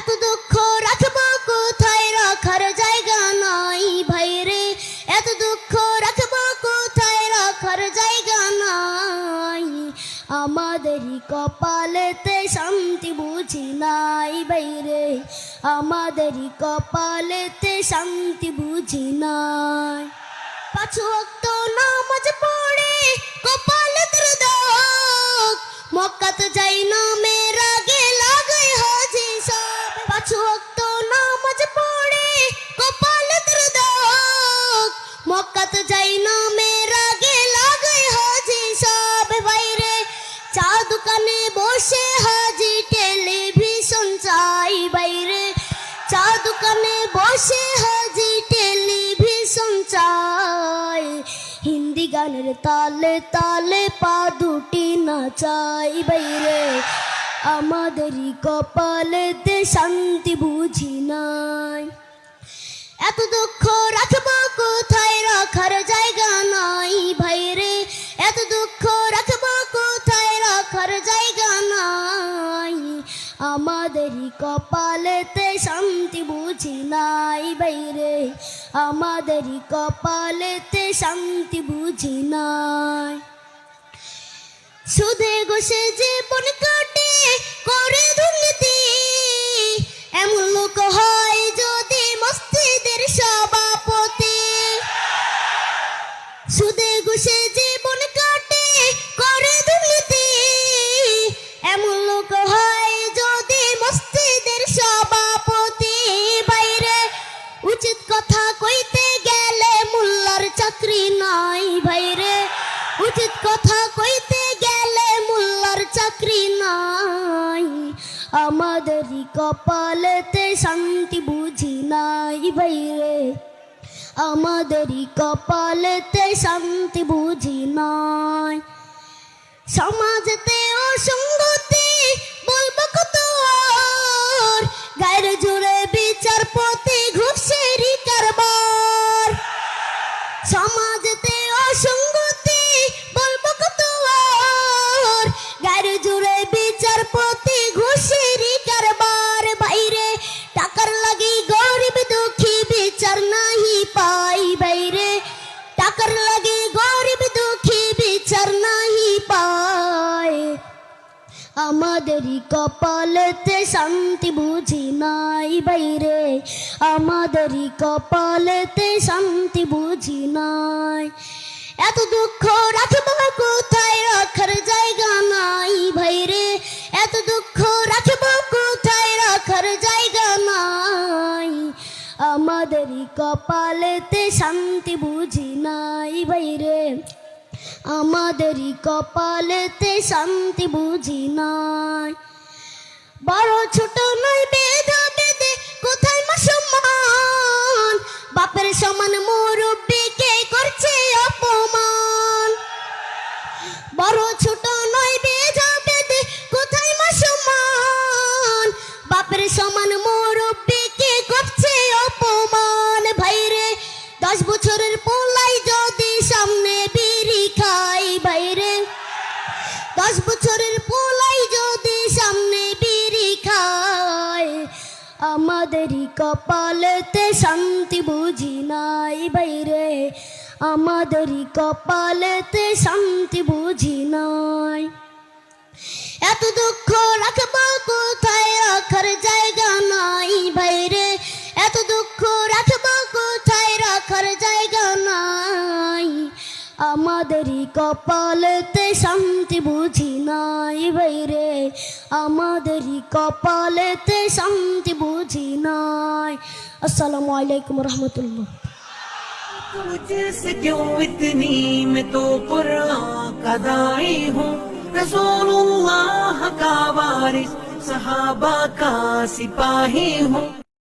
এত দুঃখ রাখবো কোথায়, রাখার জায়গা নাই ভাইরে। এত দুঃখ রাখবো কোথায়, রাখার জায়গা নাই। আমাদেরই কপালেতে শান্তি বুঝি নাই বাইরে, আমাদেরই কপালেতে শান্তি বুঝি নাই। 5 ওয়াক্ত নামাজ পড়ে কপালের দাগ, মক্কাতে যাই না মেরা গে লাগাই হাজি সব। 5 ওয়াক্ত নামাজ পড়ে কপালের দাগ, মক্কাতে যাই না মেরা গে লাগাই হাজি সব। বাইরে চা দোকানে বসে হাজি টেলিভিশন চাই বাইরে, চা দোকানে বসে হাজি টেলিভিশন চাই। হিন্দি গানের তালে তালে পা দুটি নাচাই বাইরে, আমাদেরই কপালেতে শান্তি বুঝি নাই। এত দুঃখ রাখবো কোথায়, রাখার জায়গা নাই ভাইরে। এত দুঃখ রাখবো কোথায়, রাখার জায়গা নাই। আমাদেরই কপালেতে শান্তি বুঝি নাই বাইরে, আমাদেরই কপালেতে শান্তি বুঝি নাই। সুদে ঘুষে জীবন কাটে করে দুর্নীতি, এমন লোক হয় যদি মসজিদের সভাপতি। সুদে ঘুষে জীবন কাটে করে দুর্নীতি, এমন লোক হয় যদি মসজিদের সভাপতি। বাইরে উচিত কথা কইতে গেলে মোল্লার চাকরি নাই ভাইরে, উচিত কথা কইতে গেলে মোল্লার চাকরি নাই। আমাদেরই কপালেতে শান্তি বুঝি নাই ভাইরে, আমাদেরই কপালেতে শান্তি বুঝি নাই। সমাজেতে অসঙ্গতি বলবো কত আর, গায়ের জোরে বিচারপতি ঘুষেরই কারবার। সমাজেতে অসঙ্গতি বলবো কত আর, গায়ের জোরে বিচারপতি ঘুষেরই কারবার। বাইরে টাকার লাগি গরিব দুঃখী বিচার নাহি পাই বাইরে, টাকার লাগি গরিব দুঃখী বিচার নাহি পায়। আমাদেরই কপালেতে শান্তি বুঝি নাই বাইরে, আমাদেরই কপালেতে শান্তি বুঝি নাই। এত দুঃখ রাখবো কোথায়, রাখার জায়গা নাই ভাইরে। এত দুঃখ রাখবো কোথায়, রাখার জায়গা নাই। আমাদেরই কপালেতে শান্তি বুঝি নাই বাইরে, আমাদেরই কপালেতে শান্তি বুঝি নাই। বড় ছোট নয় বেধা বেদে কোথায় মা সম্মান, বাপের সমান মুরব্বিকে করছে অপমান। বড় ছোট নয় বেধা বেদে কোথায় মা সম্মান, বাপের সমান মুরব্বিকে করছে অপমান। ভাইরে 10 বছরের পোলাই যদি সামনে বিড়ি খাই বাইরে, 10 বছরের পোলাই যদি সামনে বিড়ি খায়। আমাদেরই কপালেতে শান্তি বুঝি নাই বাইরে, আমাদেরই কপালেতে শান্তি বুঝি নাই। এত দুঃখ রাখবো কোথায়, রাখার জায়গা নাই বাইরে। এত দুঃখ রাখবো কোথায়, রাখার জায়গা নাই। আমাদেরই কপালেতে শান্তি বুঝি নাই বাইরে, আমাদেরই কপালেতে শান্তি বুঝি নাই। আসসালামু আলাইকুম রহমতুল্লাহ। तुझसे क्यों इतनी मैं तो कुरान का दाई हूँ, रसूलुल्लाह का वारिस सहाबा का सिपाही हूँ।